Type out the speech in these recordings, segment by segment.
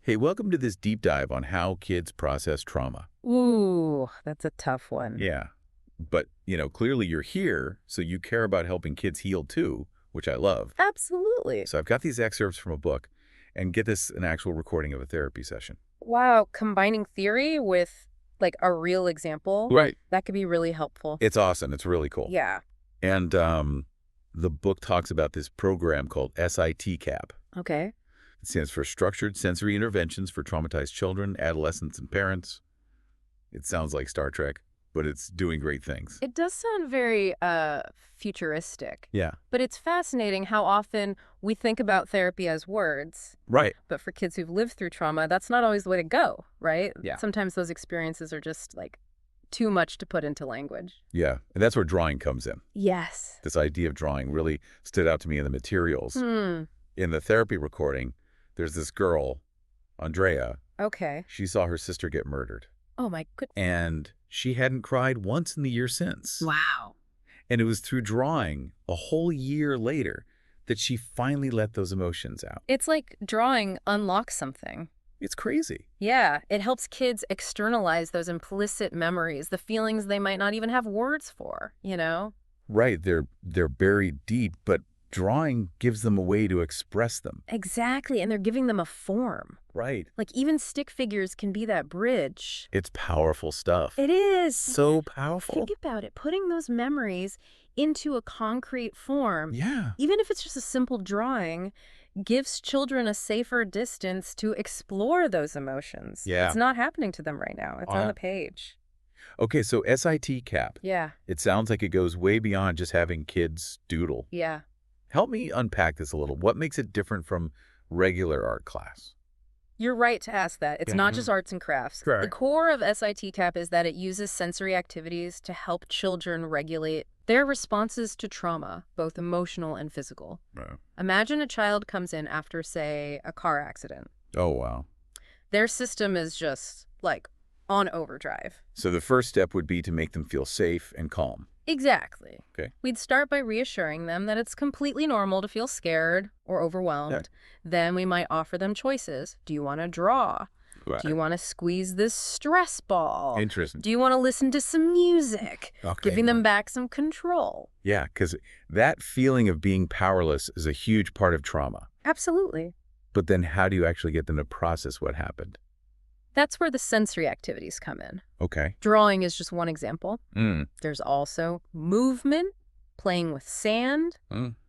Hey, welcome to this deep dive on how kids process trauma. Ooh, that's a tough one. Yeah. But, clearly you're here, so you care about helping kids heal too, which I love. Absolutely. So I've got these excerpts from a book, and get this, an actual recording of a therapy session. Wow, combining theory with like a real example, Right. that could be really helpful. It's awesome. It's really cool. Yeah. And the book talks about this program called SITCAP. Okay. It stands for Structured Sensory Interventions for Traumatized Children, Adolescents, and Parents. It sounds like Star Trek, but it's doing great things. It does sound very futuristic. Yeah. But it's fascinating how often we think about therapy as words. Right. But for kids who've lived through trauma, that's not always the way to go, right? Yeah. Sometimes those experiences are just like too much to put into language. Yeah, and that's where drawing comes in. Yes. This idea of drawing really stood out to me in the materials. Hmm. In the therapy recording, there's this girl, Andrea. Okay. She saw her sister get murdered, Oh my goodness. and she hadn't cried once in the year since. Wow. And it was through drawing a whole year later that she finally let those emotions out. It's like drawing unlocks something. It's crazy. Yeah, it helps kids externalize those implicit memories, the feelings they might not even have words for, you know? Right, they're buried deep, but drawing gives them a way to express them. Exactly, and they're giving them a form. Right. Like even stick figures can be that bridge. It's powerful stuff. It is. So powerful. Think about it, putting those memories into a concrete form, Yeah. even if it's just a simple drawing, gives children a safer distance to explore those emotions. Yeah. It's not happening to them right now. It's on the page. Okay, so SITCAP. Yeah. It sounds like it goes way beyond just having kids doodle. Yeah. Help me unpack this a little. What makes it different from regular art class? You're right to ask that. It's not just arts and crafts. Right. The core of SITCAP is that it uses sensory activities to help children regulate their responses to trauma, both emotional and physical. Right. Imagine a child comes in after, say, a car accident. Oh, wow. Their system is just, like, on overdrive. So the first step would be to make them feel safe and calm. Exactly. Okay. We'd start by reassuring them that it's completely normal to feel scared or overwhelmed. Yeah. Then we might offer them choices. Do you want to draw? Right. Do you want to squeeze this stress ball? Interesting. Do you want to listen to some music? Okay. Giving them back some control. Yeah, because that feeling of being powerless is a huge part of trauma. Absolutely. But then how do you actually get them to process what happened? That's where the sensory activities come in. Okay. Drawing is just one example. Mm. There's also movement, playing with sand,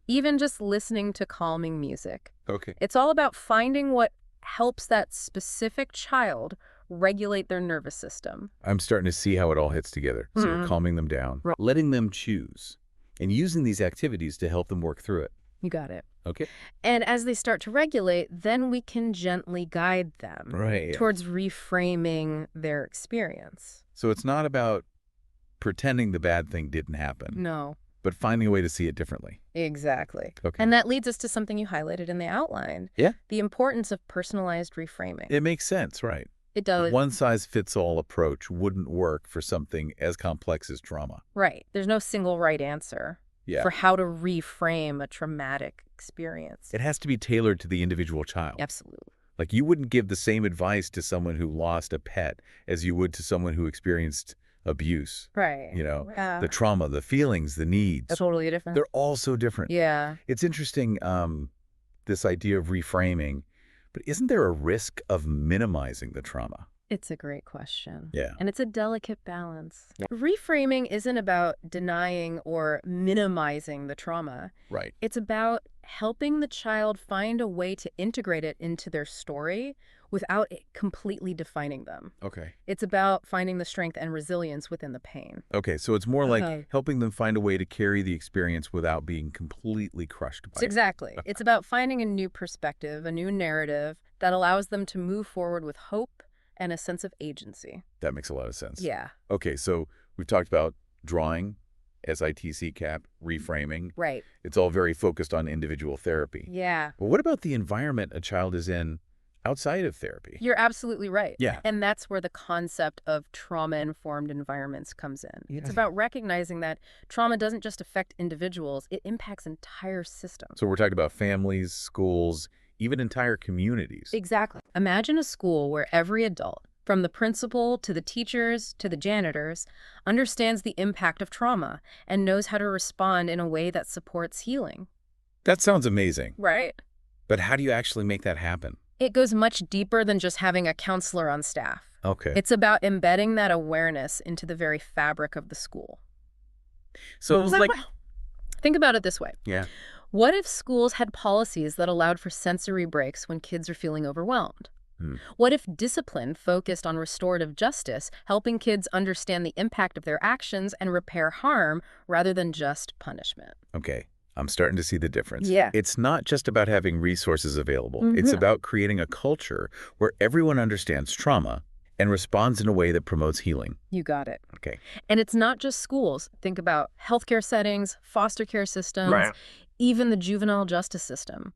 even just listening to calming music. Okay. It's all about finding what helps that specific child regulate their nervous system. I'm starting to see how it all hits together. So you're calming them down, letting them choose, and using these activities to help them work through it. You got it. Okay. And as they start to regulate, then we can gently guide them towards reframing their experience. So it's not about pretending the bad thing didn't happen, No. but finding a way to see it differently. Exactly. Okay. And that leads us to something you highlighted in the outline. Yeah. The importance of personalized reframing. It makes sense, right? It does. One-size-fits-all approach wouldn't work for something as complex as trauma. Right. There's no single right answer Yeah. for how to reframe a traumatic experience. It has to be tailored to the individual child. Absolutely. Like you wouldn't give the same advice to someone who lost a pet as you would to someone who experienced abuse. Right. The trauma, the feelings, the needs. They're totally different. They're all so different. Yeah. It's interesting, this idea of reframing, but isn't there a risk of minimizing the trauma? It's a great question. Yeah. And it's a delicate balance. Reframing isn't about denying or minimizing the trauma. Right. It's about helping the child find a way to integrate it into their story without it completely defining them. Okay. It's about finding the strength and resilience within the pain. Okay, so it's more like Okay. helping them find a way to carry the experience without being completely crushed by it. Exactly. It's about finding a new perspective, a new narrative that allows them to move forward with hope and a sense of agency. That makes a lot of sense. Yeah. Okay, so we've talked about drawing, SITCAP, reframing. Right. It's all very focused on individual therapy. Yeah. But what about the environment a child is in outside of therapy? You're absolutely right. Yeah. And that's where the concept of trauma-informed environments comes in. Yeah. It's about recognizing that trauma doesn't just affect individuals, it impacts entire systems. So we're talking about families, schools, even entire communities. Exactly. Imagine a school where every adult, from the principal to the teachers to the janitors, understands the impact of trauma and knows how to respond in a way that supports healing. That sounds amazing. Right. But how do you actually make that happen? It goes much deeper than just having a counselor on staff. Okay. It's about embedding that awareness into the very fabric of the school. So it was like, Think about it this way. yeah. What if schools had policies that allowed for sensory breaks when kids are feeling overwhelmed? Hmm. What if discipline focused on restorative justice, helping kids understand the impact of their actions and repair harm rather than just punishment? Okay. I'm starting to see the difference. Yeah. It's not just about having resources available. Mhm. It's about creating a culture where everyone understands trauma and responds in a way that promotes healing. You got it. Okay. And it's not just schools. Think about healthcare settings, foster care systems, Right. even the juvenile justice system.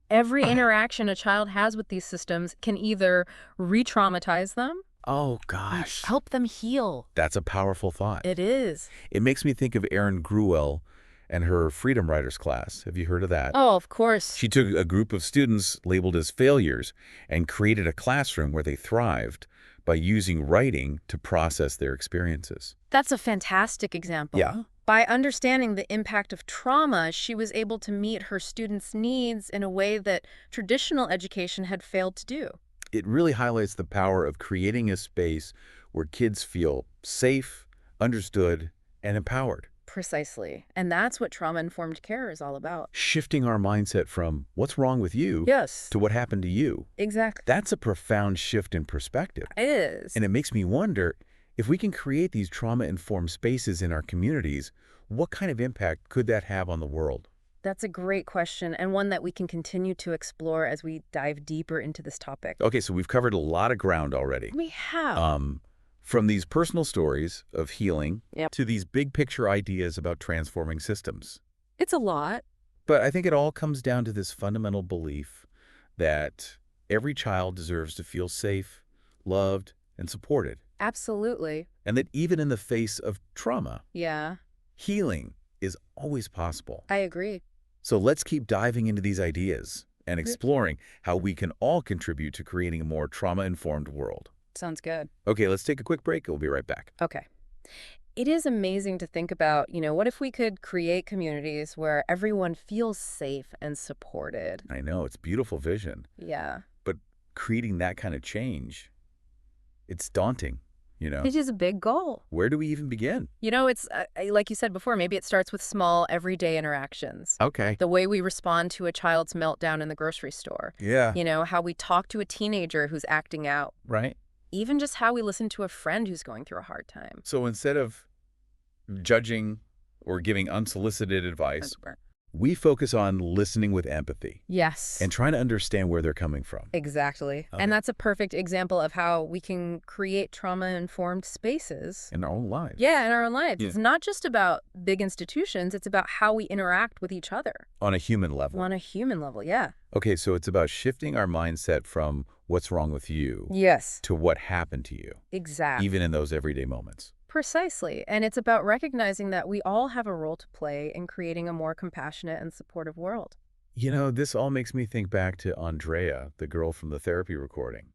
Every interaction a child has with these systems can either re-traumatize them Oh, or gosh. help them heal. That's a powerful thought. It is. It makes me think of Erin Gruwell and her Freedom Writers class. Have you heard of that? Oh, of course. She took a group of students labeled as failures and created a classroom where they thrived by using writing to process their experiences. That's a fantastic example. Yeah. By understanding the impact of trauma, she was able to meet her students' needs in a way that traditional education had failed to do. It really highlights the power of creating a space where kids feel safe, understood, and empowered. Precisely. And that's what trauma-informed care is all about. Shifting our mindset from what's wrong with you Yes. to what happened to you. Exactly. That's a profound shift in perspective. It is. And it makes me wonder, if we can create these trauma-informed spaces in our communities, what kind of impact could that have on the world? That's a great question, and one that we can continue to explore as we dive deeper into this topic. Okay, so we've covered a lot of ground already. We have. From these personal stories of healing Yep. to these big picture ideas about transforming systems. It's a lot. But I think it all comes down to this fundamental belief that every child deserves to feel safe, loved, and supported. Absolutely. And that even in the face of trauma, Yeah, healing is always possible. I agree. So let's keep diving into these ideas and exploring how we can all contribute to creating a more trauma-informed world. Sounds good. Okay, let's take a quick break. We'll be right back. Okay. It is amazing to think about, what if we could create communities where everyone feels safe and supported? I know, it's a beautiful vision, Yeah. but creating that kind of change, it's daunting, It is a big goal. Where do we even begin? It's like you said before, maybe it starts with small, everyday interactions. Okay. The way we respond to a child's meltdown in the grocery store. Yeah. How we talk to a teenager who's acting out. Right. Even just how we listen to a friend who's going through a hard time. So instead of judging or giving unsolicited advice, we focus on listening with empathy Yes. and trying to understand where they're coming from. Exactly. Okay. And that's a perfect example of how we can create trauma-informed spaces. In our own lives. Yeah, in our own lives. Yeah. It's not just about big institutions. It's about how we interact with each other. On a human level. On a human level, yeah. Okay, so it's about shifting our mindset from what's wrong with you Yes. to what happened to you, Exactly. even in those everyday moments. Precisely. And it's about recognizing that we all have a role to play in creating a more compassionate and supportive world. This all makes me think back to Andrea, the girl from the therapy recording.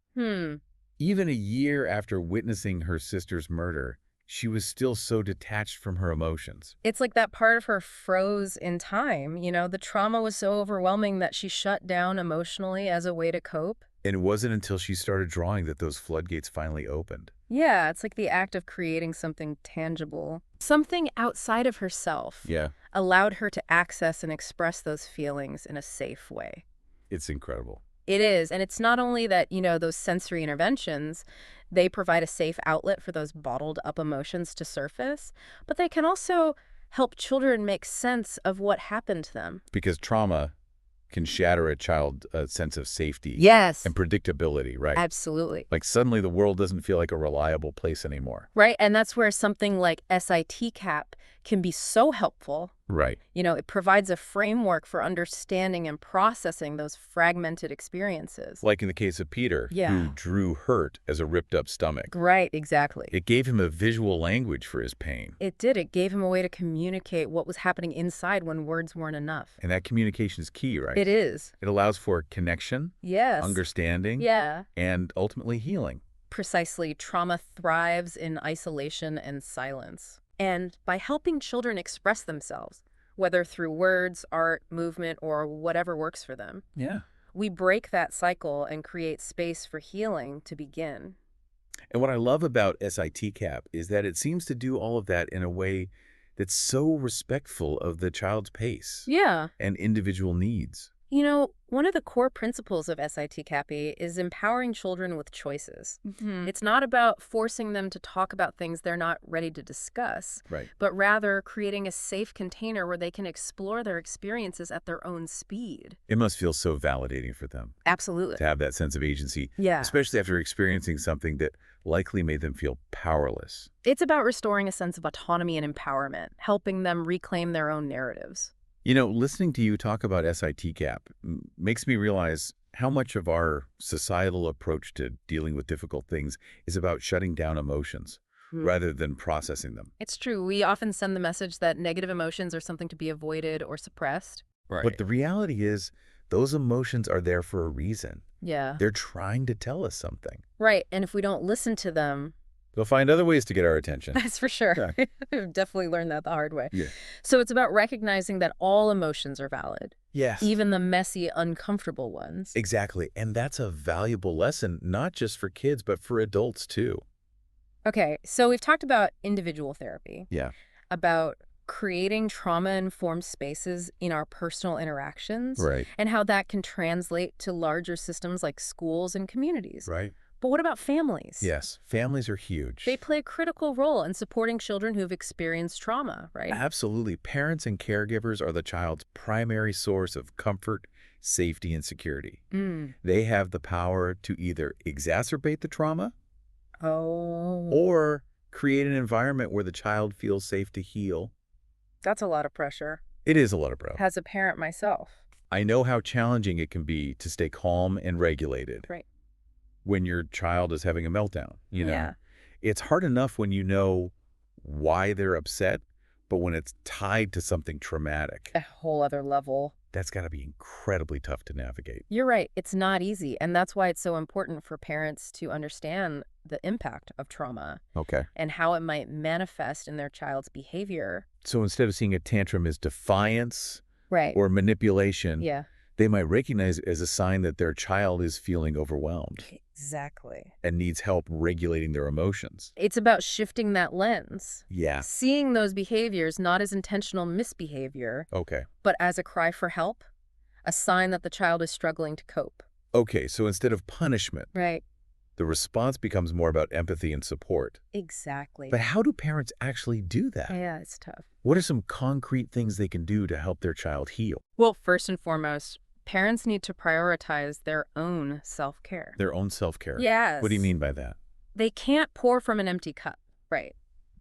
Even a year after witnessing her sister's murder, she was still so detached from her emotions. It's like that part of her froze in time. The trauma was so overwhelming that she shut down emotionally as a way to cope. And it wasn't until she started drawing that those floodgates finally opened. Yeah, it's like the act of creating something tangible. Something outside of herself. Yeah. Allowed her to access and express those feelings in a safe way. It's incredible. It is. And it's not only that, those sensory interventions, they provide a safe outlet for those bottled up emotions to surface, but they can also help children make sense of what happened to them. Because trauma can shatter a child's sense of safety. Yes. And predictability, right? Absolutely. Like suddenly the world doesn't feel like a reliable place anymore. Right. And that's where something like SITCAP can be so helpful. Right. It provides a framework for understanding and processing those fragmented experiences. Like in the case of Peter, who Yeah. drew hurt as a ripped-up stomach. Right, exactly. It gave him a visual language for his pain. It did. It gave him a way to communicate what was happening inside when words weren't enough. And that communication is key, right? It is. It allows for connection, Yes. understanding, Yeah. and ultimately healing. Precisely. Trauma thrives in isolation and silence. And by helping children express themselves, whether through words, art, movement, or whatever works for them, Yeah. we break that cycle and create space for healing to begin. And what I love about SITCAP is that it seems to do all of that in a way that's so respectful of the child's pace Yeah. and individual needs. One of the core principles of SITCAP is empowering children with choices. It's not about forcing them to talk about things they're not ready to discuss, Right. but rather creating a safe container where they can explore their experiences at their own speed. It must feel so validating for them Absolutely. to have that sense of agency, Yeah. especially after experiencing something that likely made them feel powerless. It's about restoring a sense of autonomy and empowerment, helping them reclaim their own narratives. Listening to you talk about SITCAP makes me realize how much of our societal approach to dealing with difficult things is about shutting down emotions rather than processing them. It's true. We often send the message that negative emotions are something to be avoided or suppressed. Right. But the reality is, those emotions are there for a reason. Yeah. They're trying to tell us something. Right. And if we don't listen to them, They'll find other ways to get our attention. that's for sure. Yeah. I've definitely learned that the hard way. Yeah. So it's about recognizing that all emotions are valid, Yes. even the messy, uncomfortable ones. Exactly. And that's a valuable lesson, not just for kids, but for adults too. Okay, so we've talked about individual therapy, Yeah. about creating trauma-informed spaces in our personal interactions, Right. and how that can translate to larger systems like schools and communities. Right. But what about families? Yes. Families are huge. They play a critical role in supporting children who've experienced trauma, right? Absolutely. Parents and caregivers are the child's primary source of comfort, safety, and security. They have the power to either exacerbate the trauma Oh. or create an environment where the child feels safe to heal. That's a lot of pressure. It is a lot of pressure. As a parent myself. I know how challenging it can be to stay calm and regulated Right. when your child is having a meltdown. Yeah. It's hard enough when you know why they're upset, but when it's tied to something traumatic, A whole other level. that's got to be incredibly tough to navigate. You're right. It's not easy. And that's why it's so important for parents to understand the impact of trauma Okay. and how it might manifest in their child's behavior. So instead of seeing a tantrum as defiance Right. or manipulation, Yeah. they might recognize it as a sign that their child is feeling overwhelmed Exactly. and needs help regulating their emotions. It's about shifting that lens. Yeah. Seeing those behaviors not as intentional misbehavior, Okay. but as a cry for help, a sign that the child is struggling to cope. Okay, so instead of punishment, Right. the response becomes more about empathy and support. Exactly. But how do parents actually do that? Yeah, it's tough. What are some concrete things they can do to help their child heal? Well, first and foremost, parents need to prioritize their own self-care. Their own self-care. Yes. What do you mean by that? They can't pour from an empty cup, right?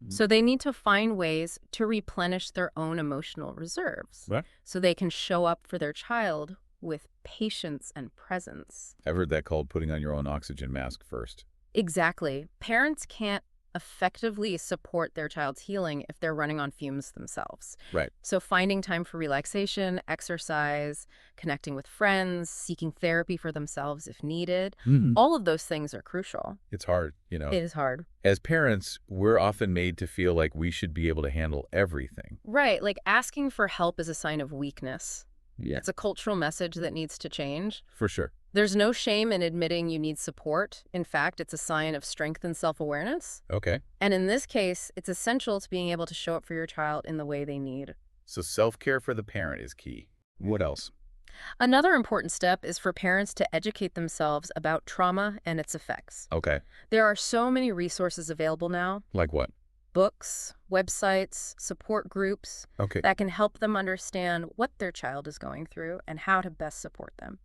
So they need to find ways to replenish their own emotional reserves What? so they can show up for their child with patience and presence. I've heard that called putting on your own oxygen mask first. Exactly. Parents can't effectively support their child's healing if they're running on fumes themselves. Right. So finding time for relaxation, exercise, connecting with friends, seeking therapy for themselves if needed, all of those things are crucial. It's hard, It is hard. As parents, we're often made to feel like we should be able to handle everything. Right, like asking for help is a sign of weakness. Yeah. It's a cultural message that needs to change. For sure. There's no shame in admitting you need support. In fact, it's a sign of strength and self-awareness. Okay. And in this case, it's essential to being able to show up for your child in the way they need. So self-care for the parent is key. What else? Another important step is for parents to educate themselves about trauma and its effects. Okay. There are so many resources available now. Like what? Books, websites, support groups Okay. that can help them understand what their child is going through and how to best support them.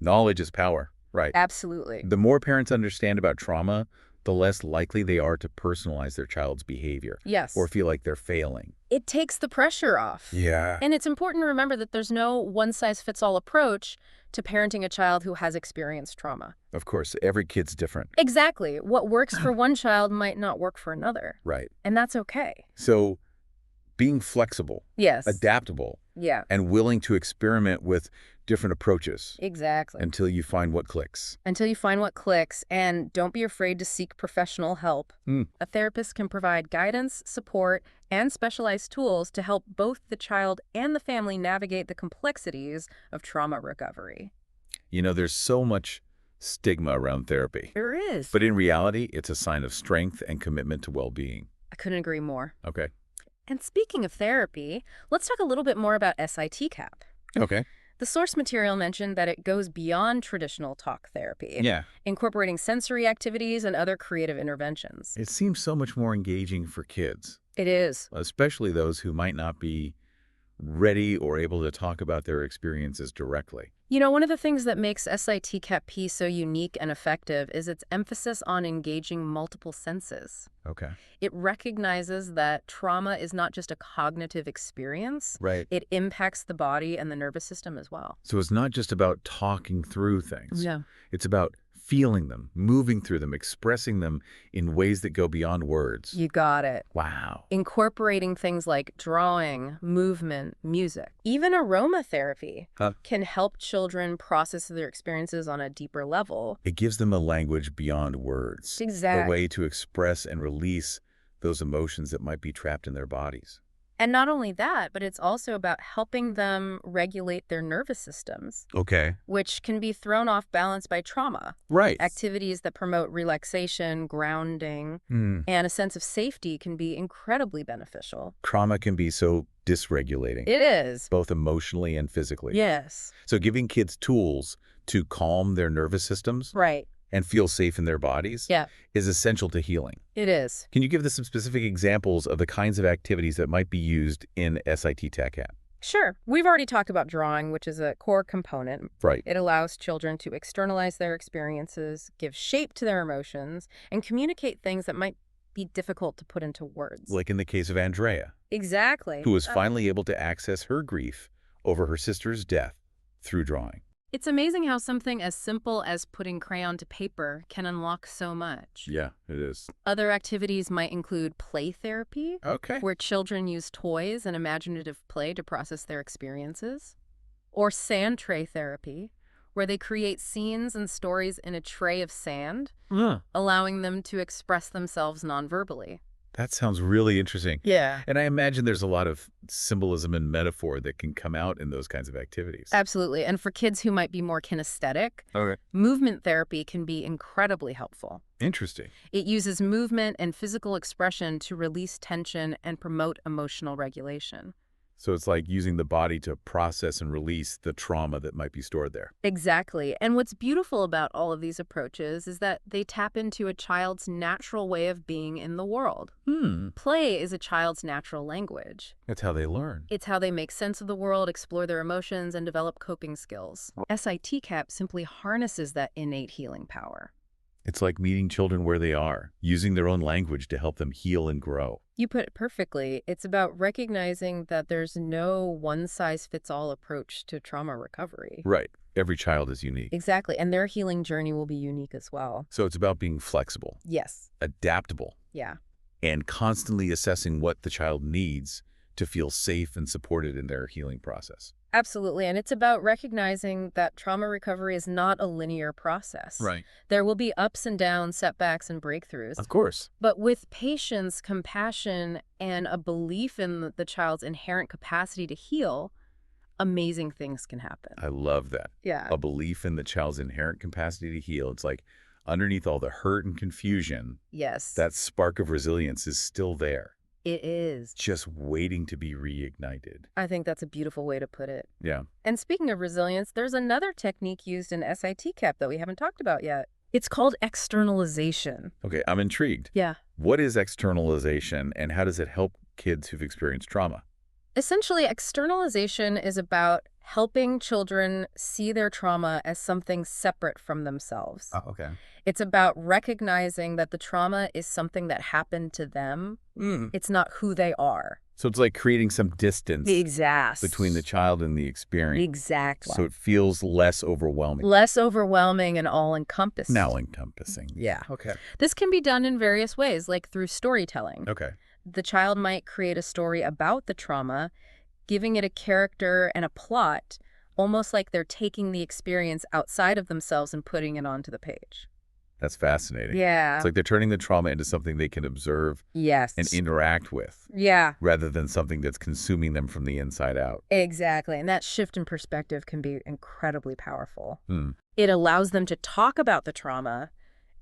Knowledge is power. Right. Absolutely. The more parents understand about trauma, the less likely they are to personalize their child's behavior Yes. or feel like they're failing. It takes the pressure off. Yeah. And it's important to remember that there's no one-size-fits-all approach to parenting a child who has experienced trauma. Of course, every kid's different. Exactly. What works for one child might not work for another. Right. And that's okay. So being flexible, Yes. adaptable, Yeah. and willing to experiment with different approaches Exactly. until you find what clicks. Until you find what clicks, and don't be afraid to seek professional help. A therapist can provide guidance, support, and specialized tools to help both the child and the family navigate the complexities of trauma recovery. You know, there's so much stigma around therapy. There is. But in reality, it's a sign of strength and commitment to well-being. I couldn't agree more. Okay. And speaking of therapy, let's talk a little bit more about SITCAP. Okay. The source material mentioned that it goes beyond traditional talk therapy, Yeah. incorporating sensory activities and other creative interventions. It seems so much more engaging for kids, It is. especially those who might not be ready or able to talk about their experiences directly. You know, one of the things that makes SITCAP so unique and effective is its emphasis on engaging multiple senses. Okay. It recognizes that trauma is not just a cognitive experience. Right. It impacts the body and the nervous system as well. So it's not just about talking through things. Yeah. It's about feeling them, moving through them, expressing them in ways that go beyond words. You got it. Wow. Incorporating things like drawing, movement, music. Even aromatherapy can help children process their experiences on a deeper level. It gives them a language beyond words. Exactly. A way to express and release those emotions that might be trapped in their bodies. And not only that, but it's also about helping them regulate their nervous systems, Okay. which can be thrown off balance by trauma. Right. Activities that promote relaxation, grounding, and a sense of safety can be incredibly beneficial. Trauma can be so dysregulating, It is. both emotionally and physically. Yes. So giving kids tools to calm their nervous systems Right. and feel safe in their bodies Yeah. is essential to healing. It is. Can you give us some specific examples of the kinds of activities that might be used in SITCAP? Sure. We've already talked about drawing, which is a core component. Right. It allows children to externalize their experiences, give shape to their emotions, and communicate things that might be difficult to put into words. Like in the case of Andrea, Exactly. who was finally able to access her grief over her sister's death through drawing. It's amazing how something as simple as putting crayon to paper can unlock so much. Yeah, it is. Other activities might include play therapy, Okay. where children use toys and imaginative play to process their experiences, or sand tray therapy, where they create scenes and stories in a tray of sand, allowing them to express themselves nonverbally. That sounds really interesting. Yeah. And I imagine there's a lot of symbolism and metaphor that can come out in those kinds of activities. Absolutely. And for kids who might be more kinesthetic, Okay. movement therapy can be incredibly helpful. Interesting. It uses movement and physical expression to release tension and promote emotional regulation. So it's like using the body to process and release the trauma that might be stored there. Exactly. And what's beautiful about all of these approaches is that they tap into a child's natural way of being in the world. Play is a child's natural language. That's how they learn. It's how they make sense of the world, explore their emotions, and develop coping skills. SITCAP simply harnesses that innate healing power. It's like meeting children where they are, using their own language to help them heal and grow. You put it perfectly. It's about recognizing that there's no one-size-fits-all approach to trauma recovery. Right. Every child is unique. Exactly. And their healing journey will be unique as well. So it's about being flexible, Yes. adaptable, Yeah. and constantly assessing what the child needs to feel safe and supported in their healing process. Absolutely. And it's about recognizing that trauma recovery is not a linear process. Right. There will be ups and downs, setbacks, and breakthroughs. Of course. But with patience, compassion, and a belief in the child's inherent capacity to heal, amazing things can happen. I love that. Yeah. A belief in the child's inherent capacity to heal. It's like underneath all the hurt and confusion, Yes. that spark of resilience is still there, It is. just waiting to be reignited. I think that's a beautiful way to put it. Yeah. And speaking of resilience, there's another technique used in SITCAP that we haven't talked about yet. It's called externalization. Okay, I'm intrigued. Yeah. What is externalization and how does it help kids who've experienced trauma? Essentially, externalization is about helping children see their trauma as something separate from themselves. Oh, okay. It's about recognizing that the trauma is something that happened to them. Mm. It's not who they are. So it's like creating some distance between the Exactly. child and the experience, Exactly. so it feels less overwhelming. Less overwhelming and all-encompassing. Now encompassing. Yeah. Okay. This can be done in various ways, like through storytelling. Okay. The child might create a story about the trauma, giving it a character and a plot, almost like they're taking the experience outside of themselves and putting it onto the page. That's fascinating. Yeah. It's like they're turning the trauma into something they can observe Yes. and interact with, Yeah, rather than something that's consuming them from the inside out. exactly. And that shift in perspective can be incredibly powerful. Hmm. It allows them to talk about the trauma,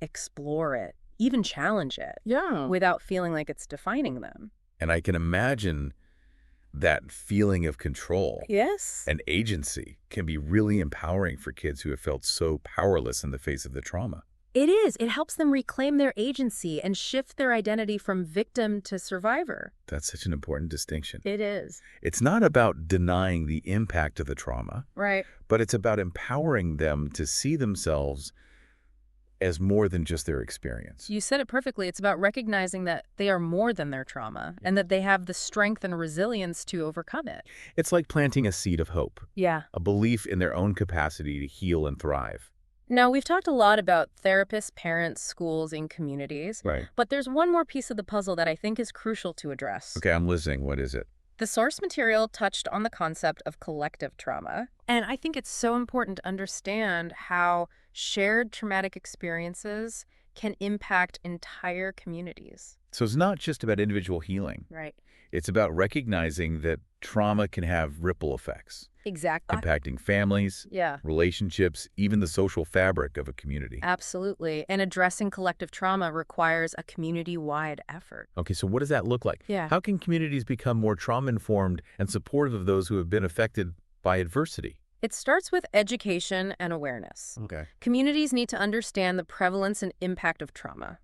explore it, even challenge it. Yeah. Without feeling like it's defining them. And I can imagine that feeling of control Yes. and agency can be really empowering for kids who have felt so powerless in the face of the trauma. It is. It helps them reclaim their agency and shift their identity from victim to survivor. That's such an important distinction. It is. It's not about denying the impact of the trauma, Right. but it's about empowering them to see themselves as more than just their experience. You said it perfectly. It's about recognizing that they are more than their trauma and that they have the strength and resilience to overcome it. It's like planting a seed of hope, Yeah. a belief in their own capacity to heal and thrive. Now, we've talked a lot about therapists, parents, schools, and communities, Right. but there's one more piece of the puzzle that I think is crucial to address. Okay, I'm listening. What is it? The source material touched on the concept of collective trauma, and I think it's so important to understand how shared traumatic experiences can impact entire communities. So it's not just about individual healing. Right. It's about recognizing that trauma can have ripple effects, Exactly. impacting families, Yeah. relationships, even the social fabric of a community. Absolutely. And addressing collective trauma requires a community-wide effort. Okay, so what does that look like? Yeah. How can communities become more trauma-informed and supportive of those who have been affected by adversity? It starts with education and awareness. Okay. Communities need to understand the prevalence and impact of trauma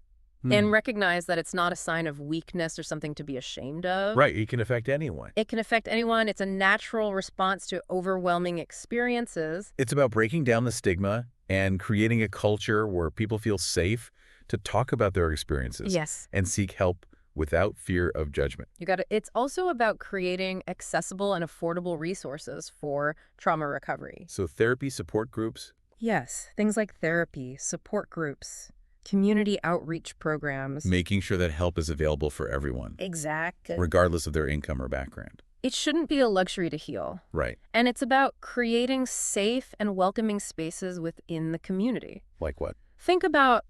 and recognize that it's not a sign of weakness or something to be ashamed of. Right, it can affect anyone. It can affect anyone. It's a natural response to overwhelming experiences. It's about breaking down the stigma and creating a culture where people feel safe to talk about their experiences Yes. and seek help without fear of judgment. You got it. It's also about creating accessible and affordable resources for trauma recovery. So therapy, support groups. Yes, things like therapy, support groups, community outreach programs. Making sure that help is available for everyone, Exactly. regardless of their income or background. It shouldn't be a luxury to heal. Right. And it's about creating safe and welcoming spaces within the community. Like what? Think about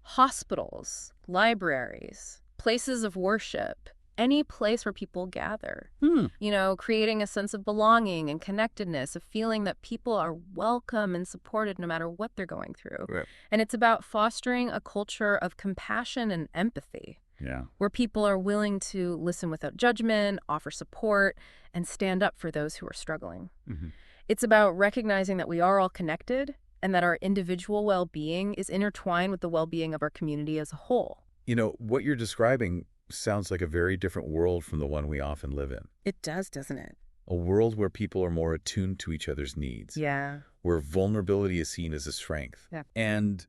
hospitals, libraries, places of worship, any place where people gather. You know, creating a sense of belonging and connectedness, a feeling that people are welcome and supported no matter what they're going through. Right. And it's about fostering a culture of compassion and empathy, Yeah. where people are willing to listen without judgment, offer support, and stand up for those who are struggling. Mm-hmm. It's about recognizing that we are all connected and that our individual well-being is intertwined with the well-being of our community as a whole. You know, what you're describing sounds like a very different world from the one we often live in. It does, doesn't it? A world where people are more attuned to each other's needs, Yeah. where vulnerability is seen as a strength, Yeah. and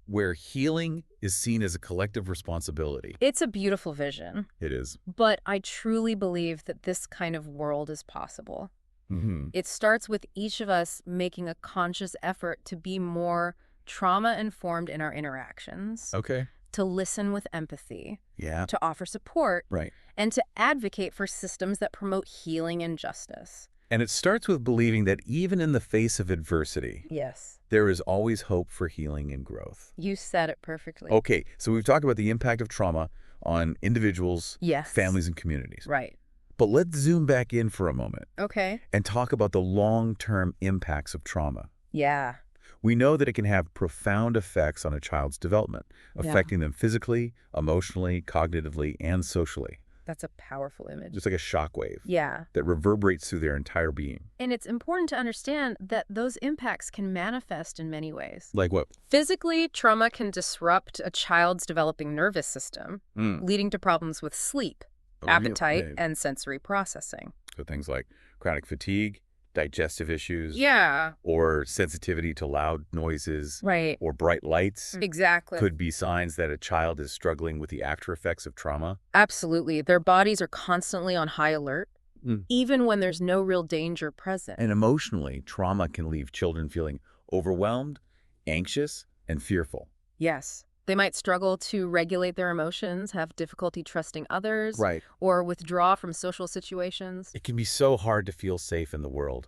where healing is seen as a collective responsibility. It's a beautiful vision, It is. but I truly believe that this kind of world is possible. Mm-hmm. It starts with each of us making a conscious effort to be more trauma-informed in our interactions, Okay. to listen with empathy, Yeah. to offer support, Right. and to advocate for systems that promote healing and justice. And it starts with believing that even in the face of adversity, Yes. there is always hope for healing and growth. You said it perfectly. Okay, so we've talked about the impact of trauma on individuals, Yes. families, and communities. Right. But let's zoom back in for a moment Okay. and talk about the long-term impacts of trauma. Yeah. We know that it can have profound effects on a child's development, Yeah. affecting them physically, emotionally, cognitively, and socially. That's a powerful image. Just like a shockwave Yeah. that reverberates through their entire being. And it's important to understand that those impacts can manifest in many ways. Like what? Physically, trauma can disrupt a child's developing nervous system, leading to problems with sleep, appetite, Okay. and sensory processing. So things like chronic fatigue, digestive issues, Yeah. or sensitivity to loud noises, Right. or bright lights Exactly. could be signs that a child is struggling with the after effects of trauma. Absolutely. Their bodies are constantly on high alert, Mm. even when there's no real danger present. And emotionally, trauma can leave children feeling overwhelmed, anxious, and fearful. Yes. They might struggle to regulate their emotions, have difficulty trusting others, Right. or withdraw from social situations. It can be so hard to feel safe in the world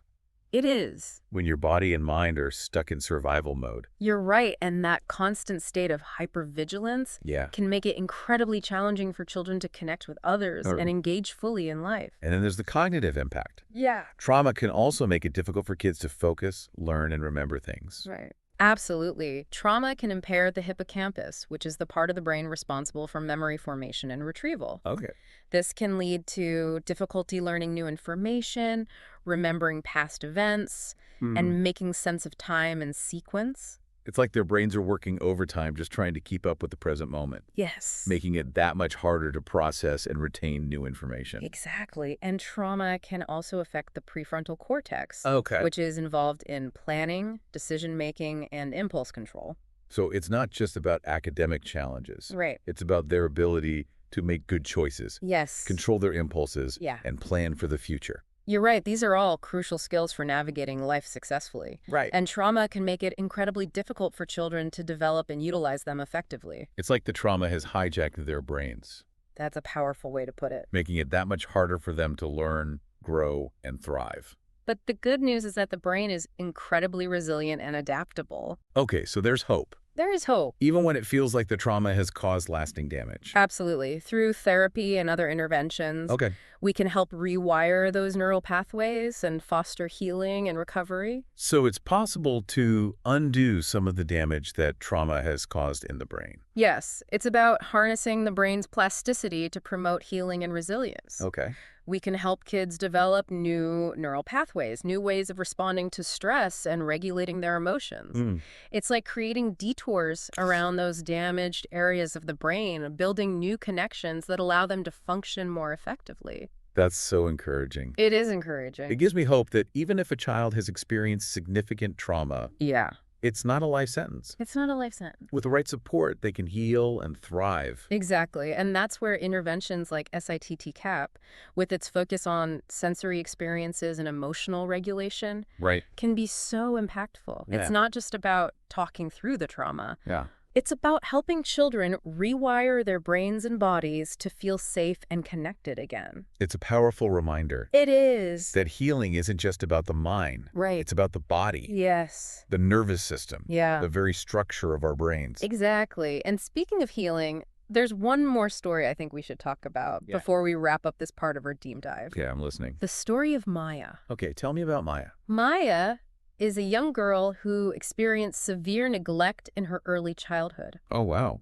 It is. when your body and mind are stuck in survival mode. You're right, and that constant state of hypervigilance Yeah. can make it incredibly challenging for children to connect with others Or- and engage fully in life. And then there's the cognitive impact. Yeah. Trauma can also make it difficult for kids to focus, learn, and remember things. Right. Absolutely. Trauma can impair the hippocampus, which is the part of the brain responsible for memory formation and retrieval. Okay. This can lead to difficulty learning new information, remembering past events, and making sense of time and sequence. It's like their brains are working overtime just trying to keep up with the present moment, Yes. making it that much harder to process and retain new information. Exactly. And trauma can also affect the prefrontal cortex, Okay. which is involved in planning, decision-making, and impulse control. So it's not just about academic challenges. Right. It's about their ability to make good choices, Yes. control their impulses, Yeah. and plan for the future. You're right. These are all crucial skills for navigating life successfully. Right. And trauma can make it incredibly difficult for children to develop and utilize them effectively. It's like the trauma has hijacked their brains, That's a powerful way to put it. making it that much harder for them to learn, grow, and thrive. But the good news is that the brain is incredibly resilient and adaptable. Okay, so there's hope, There is hope. even when it feels like the trauma has caused lasting damage. Absolutely. Through therapy and other interventions, Okay. we can help rewire those neural pathways and foster healing and recovery. So it's possible to undo some of the damage that trauma has caused in the brain. Yes, it's about harnessing the brain's plasticity to promote healing and resilience. Okay. We can help kids develop new neural pathways, new ways of responding to stress and regulating their emotions. It's like creating detours around those damaged areas of the brain, building new connections that allow them to function more effectively. That's so encouraging. It is It encouraging. gives me hope that even if a child has experienced significant trauma, Yeah. it's not a life sentence. It's not a life sentence. With the right support, they can heal and thrive. Exactly. And that's where interventions like SITCAP, with its focus on sensory experiences and emotional regulation, Right. can be so impactful. Yeah. It's not just about talking through the trauma. Yeah. It's about helping children rewire their brains and bodies to feel safe and connected again. It's a powerful reminder It is. that healing isn't just about the mind. Right. It's about the body, Yes. the nervous system, Yeah. the very structure of our brains. Exactly. And speaking of healing, there's one more story I think we should talk about Yeah. before we wrap up this part of our deep dive. Yeah, I'm listening. The story of Maya. Okay, tell me about Maya. Maya is a young girl who experienced severe neglect in her early childhood. Oh, wow.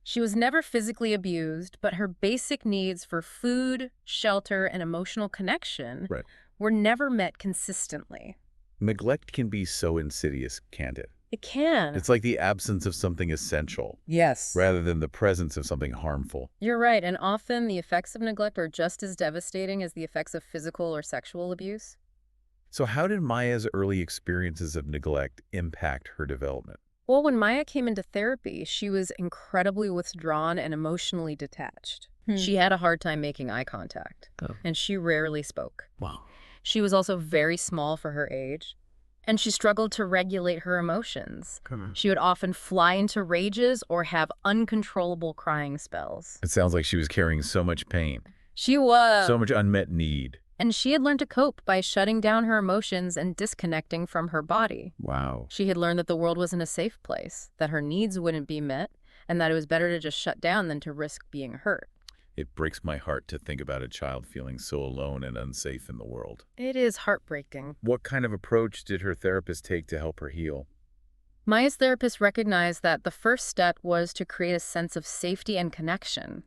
She was never physically abused, but her basic needs for food, shelter, and emotional connection Right. were never met consistently. Neglect can be so insidious, can't it? It can. It's like the absence of something essential Yes. rather than the presence of something harmful. You're right, and often the effects of neglect are just as devastating as the effects of physical or sexual abuse. So how did Maya's early experiences of neglect impact her development? Well, when Maya came into therapy, she was incredibly withdrawn and emotionally detached. She had a hard time making eye contact, and she rarely spoke. Wow. She was also very small for her age, and she struggled to regulate her emotions. She would often fly into rages or have uncontrollable crying spells. It sounds like she was carrying so much pain, She was. so much unmet need. And she had learned to cope by shutting down her emotions and disconnecting from her body. Wow. She had learned that the world wasn't a safe place, that her needs wouldn't be met, and that it was better to just shut down than to risk being hurt. It breaks my heart to think about a child feeling so alone and unsafe in the world. It is heartbreaking. What kind of approach did her therapist take to help her heal? Maya's therapist recognized that the first step was to create a sense of safety and connection.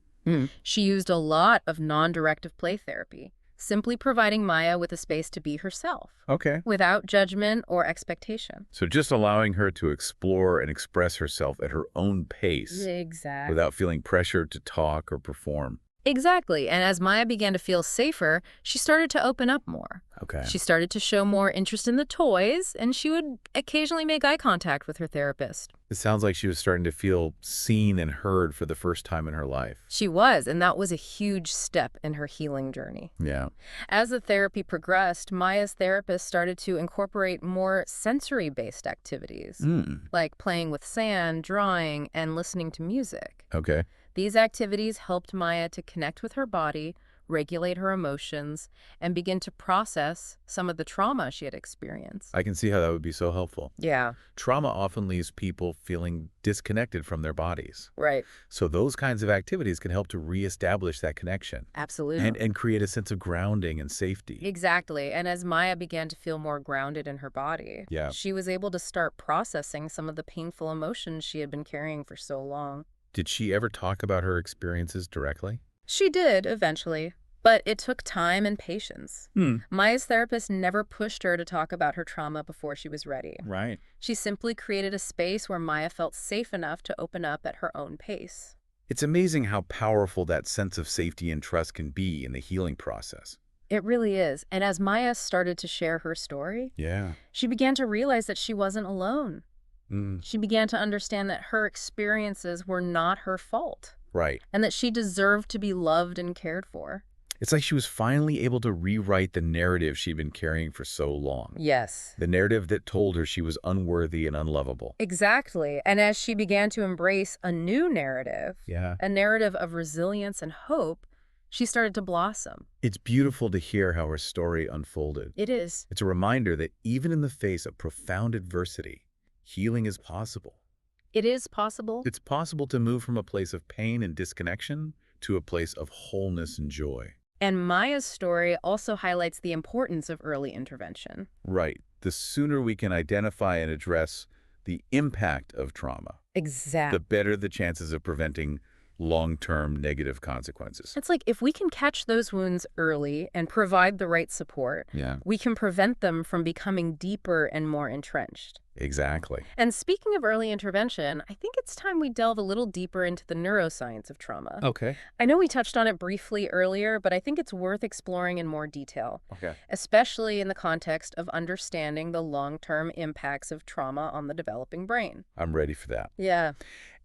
She used a lot of non-directive play therapy, simply providing Maya with a space to be herself, Okay. without judgment or expectation. So just allowing her to explore and express herself at her own pace Exactly. without feeling pressured to talk or perform. Exactly. And as Maya began to feel safer, she started to open up more. Okay. She started to show more interest in the toys, and she would occasionally make eye contact with her therapist. It sounds like she was starting to feel seen and heard for the first time in her life. She was, and that was a huge step in her healing journey. Yeah. As the therapy progressed, Maya's therapist started to incorporate more sensory-based activities, like playing with sand, drawing, and listening to music. Okay. These activities helped Maya to connect with her body, regulate her emotions, and begin to process some of the trauma she had experienced. I can see how that would be so helpful. Yeah, Trauma often leaves people feeling disconnected from their bodies. right. So those kinds of activities can help to reestablish that connection Absolutely. and create a sense of grounding and safety. Exactly. And as Maya began to feel more grounded in her body, Yeah. she was able to start processing some of the painful emotions she had been carrying for so long. Did she ever talk about her experiences directly? She did, eventually, but it took time and patience. Maya's therapist never pushed her to talk about her trauma before she was ready. Right. She simply created a space where Maya felt safe enough to open up at her own pace. It's amazing how powerful that sense of safety and trust can be in the healing process. It really is. And as Maya started to share her story, Yeah. she began to realize that she wasn't alone. Mm. She began to understand that her experiences were not her fault Right. and that she deserved to be loved and cared for. It's like she was finally able to rewrite the narrative she'd been carrying for so long. Yes. The narrative that told her she was unworthy and unlovable. Exactly. And as she began to embrace a new narrative, Yeah. a narrative of resilience and hope, she started to blossom. It's beautiful to hear how her story unfolded. It is. It's a reminder that even in the face of profound adversity, healing is possible. It is possible. It's possible to move from a place of pain and disconnection to a place of wholeness and joy. And Maya's story also highlights the importance of early intervention. Right. The sooner we can identify and address the impact of trauma, Exactly. the better the chances of preventing long-term negative consequences. It's like if we can catch those wounds early and provide the right support, Yeah, we can prevent them from becoming deeper and more entrenched. exactly. And speaking of early intervention, I think it's time we delve a little deeper into the neuroscience of trauma. Okay. I know we touched on it briefly earlier, but I think it's worth exploring in more detail, Okay. especially in the context of understanding the long-term impacts of trauma on the developing brain. I'm ready for that. Yeah.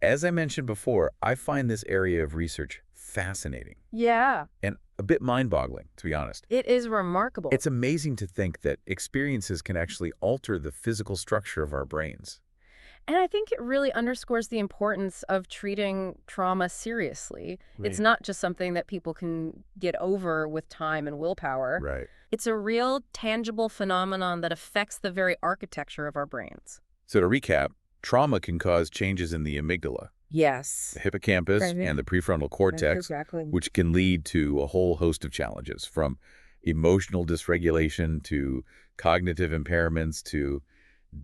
As I mentioned before, I find this area of research fascinating Yeah. and a bit mind-boggling, to be honest. It is remarkable. It's amazing to think that experiences can actually alter the physical structure of our brains. And I think it really underscores the importance of treating trauma seriously. It's Right. not just something that people can get over with time and willpower. Right. It's a real, tangible phenomenon that affects the very architecture of our brains. So to recap, trauma can cause changes in the amygdala, Yes. the hippocampus, Right. and the prefrontal cortex, Exactly. which can lead to a whole host of challenges, from emotional dysregulation to cognitive impairments to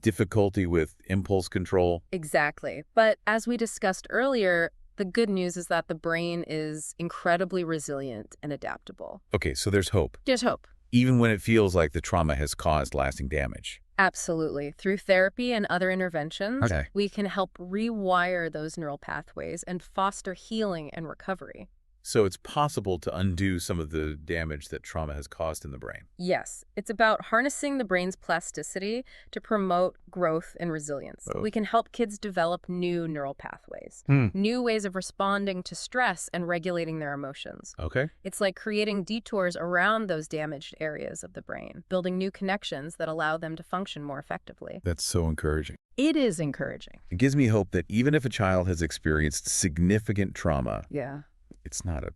difficulty with impulse control. Exactly. But as we discussed earlier, the good news is that the brain is incredibly resilient and adaptable. Okay, so there's hope, There's hope. even when it feels like the trauma has caused lasting damage. Absolutely. Through therapy and other interventions, Okay. we can help rewire those neural pathways and foster healing and recovery. So it's possible to undo some of the damage that trauma has caused in the brain. Yes, it's about harnessing the brain's plasticity to promote growth and resilience. Oh. We can help kids develop new neural pathways, new ways of responding to stress and regulating their emotions. Okay. It's like creating detours around those damaged areas of the brain, building new connections that allow them to function more effectively. That's so encouraging. It is encouraging. It gives me hope that even if a child has experienced significant trauma, Yeah. it's not a...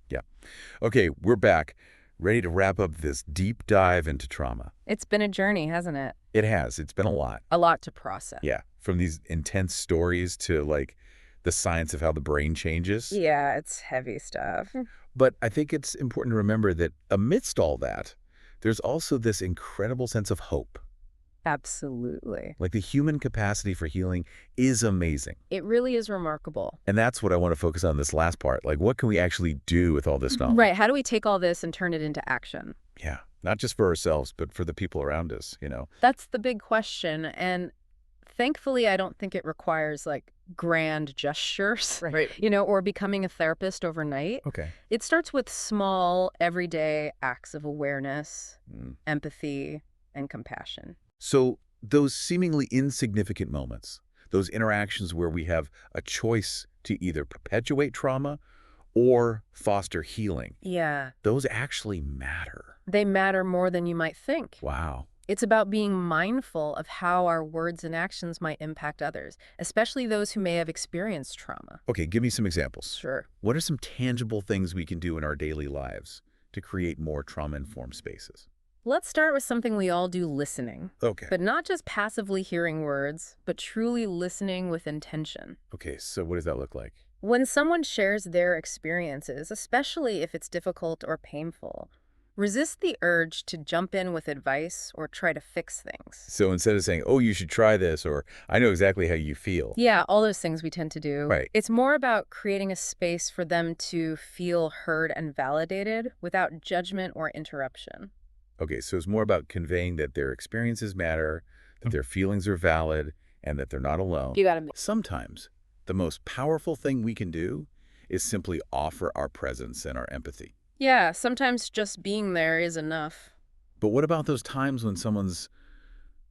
Yeah. Okay, we're back, ready to wrap up this deep dive into trauma. It's been a journey, hasn't it? It has. It's been a lot. A lot to process. Yeah. From these intense stories to, like, the science of how the brain changes. Yeah, it's heavy stuff. But I think it's important to remember that amidst all that, there's also this incredible sense of hope. Absolutely. Like, the human capacity for healing is amazing. It really is remarkable. And that's what I want to focus on this last part. Like, what can we actually do with all this knowledge? Right. How do we take all this and turn it into action? Yeah. Not just for ourselves, but for the people around us, you know? That's the big question. And thankfully, I don't think it requires like grand gestures, Right. or becoming a therapist overnight. Okay. It starts with small, everyday acts of awareness, Mm. empathy, and compassion. So those seemingly insignificant moments, those interactions where we have a choice to either perpetuate trauma or foster healing, Yeah. those actually matter. They matter more than you might think. Wow. It's about being mindful of how our words and actions might impact others, especially those who may have experienced trauma. Okay, give me some examples. Sure. What are some tangible things we can do in our daily lives to create more trauma-informed spaces? Let's start with something we all do, listening. Okay. But not just passively hearing words, but truly listening with intention. Okay, so what does that look like? When someone shares their experiences, especially if it's difficult or painful, resist the urge to jump in with advice or try to fix things. So instead of saying, oh, you should try this, or I know exactly how you feel. Yeah, all those things we tend to do. Right. It's more about creating a space for them to feel heard and validated without judgment or interruption. Okay, so it's more about conveying that their experiences matter, that their feelings are valid, and that they're not alone. You gotta. Sometimes the most powerful thing we can do is simply offer our presence and our empathy. Yeah, sometimes just being there is enough. But what about those times when someone's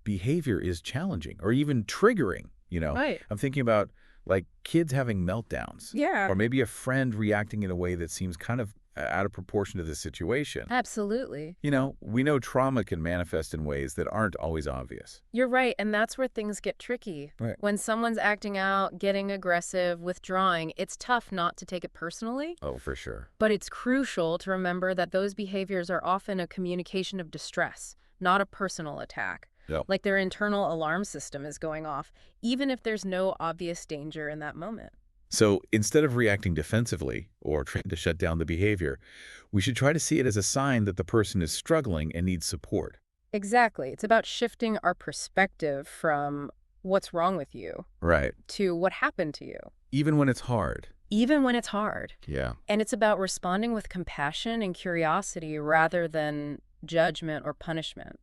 behavior is challenging or even triggering, Right. I'm thinking about like kids having meltdowns Yeah. or maybe a friend reacting in a way that seems kind of out of proportion to the situation. Absolutely. We know trauma can manifest in ways that aren't always obvious. You're right, and that's where things get tricky. Right. When someone's acting out, getting aggressive, withdrawing, it's tough not to take it personally. Oh, for sure. But it's crucial to remember that those behaviors are often a communication of distress, not a personal attack. Yep. Like their internal alarm system is going off, even if there's no obvious danger in that moment. So instead of reacting defensively or trying to shut down the behavior, we should try to see it as a sign that the person is struggling and needs support. Exactly. It's about shifting our perspective from what's wrong with you Right. to what happened to you, Even when it's hard. even when it's hard. Yeah. And it's about responding with compassion and curiosity rather than judgment or punishment.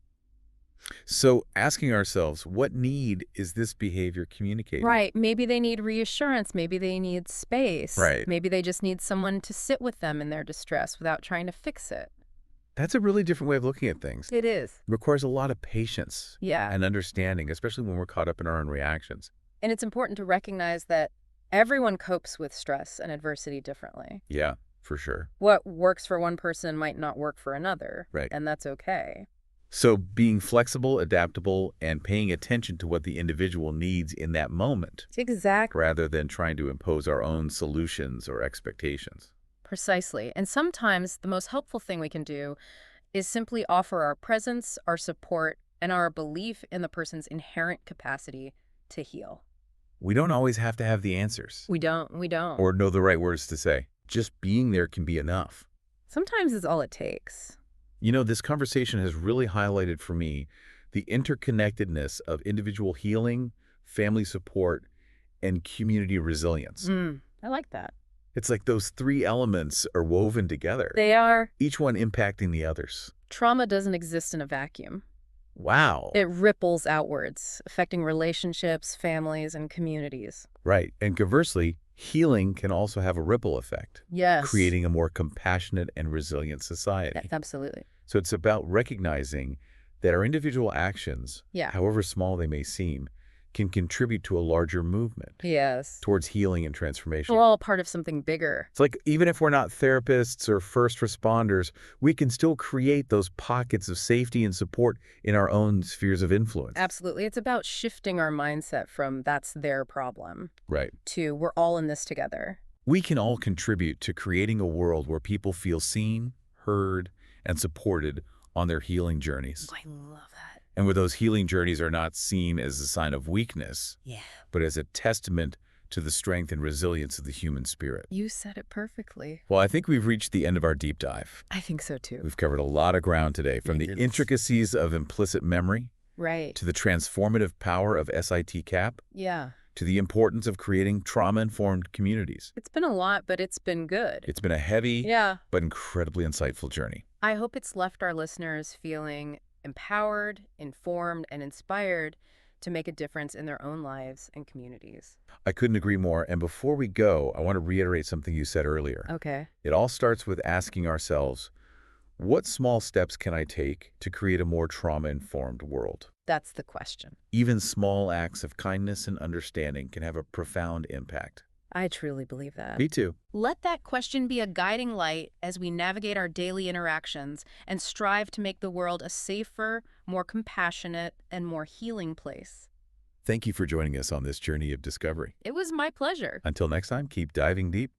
So asking ourselves, what need is this behavior communicating? Right. Maybe they need reassurance. Maybe they need space. Right. Maybe they just need someone to sit with them in their distress without trying to fix it. That's a really different way of looking at things. It is. It requires a lot of patience Yeah. and understanding, especially when we're caught up in our own reactions. And it's important to recognize that everyone copes with stress and adversity differently. Yeah, for sure. What works for one person might not work for another. Right. And that's okay. So being flexible, adaptable, and paying attention to what the individual needs in that moment, Exactly. rather than trying to impose our own solutions or expectations. Precisely. And sometimes the most helpful thing we can do is simply offer our presence, our support, and our belief in the person's inherent capacity to heal. We don't always have to have the answers We don't. or know the right words to say. Just being there can be enough. Sometimes it's all it takes. This conversation has really highlighted for me the interconnectedness of individual healing, family support, and community resilience. I like that. It's like those three elements are woven together, They are. each one impacting the others. Trauma doesn't exist in a vacuum. Wow. It ripples outwards, affecting relationships, families, and communities. Right. And conversely, healing can also have a ripple effect, Yes. creating a more compassionate and resilient society. Absolutely. So it's about recognizing that our individual actions, Yeah. however small they may seem, can contribute to a larger movement Yes. towards healing and transformation. We're all part of something bigger. It's like even if we're not therapists or first responders, we can still create those pockets of safety and support in our own spheres of influence. Absolutely. It's about shifting our mindset from that's their problem Right. to we're all in this together. We can all contribute to creating a world where people feel seen, heard, and supported on their healing journeys. I love that. And where those healing journeys are not seen as a sign of weakness, Yeah. but as a testament to the strength and resilience of the human spirit. You said it perfectly. Well, I think we've reached the end of our deep dive. I think so too. We've covered a lot of ground today, from the Yes. intricacies of implicit memory Right. to the transformative power of SITCAP Yeah. to the importance of creating trauma-informed communities. It's been a lot, but it's been good. It's been a heavy Yeah. but incredibly insightful journey. I hope it's left our listeners feeling empowered, informed, and inspired to make a difference in their own lives and communities. I couldn't agree more. And before we go, I want to reiterate something you said earlier. Okay. It all starts with asking ourselves, what small steps can I take to create a more trauma-informed world? That's the question. Even small acts of kindness and understanding can have a profound impact. I truly believe that. Me too. Let that question be a guiding light as we navigate our daily interactions and strive to make the world a safer, more compassionate, and more healing place. Thank you for joining us on this journey of discovery. It was my pleasure. Until next time, keep diving deep.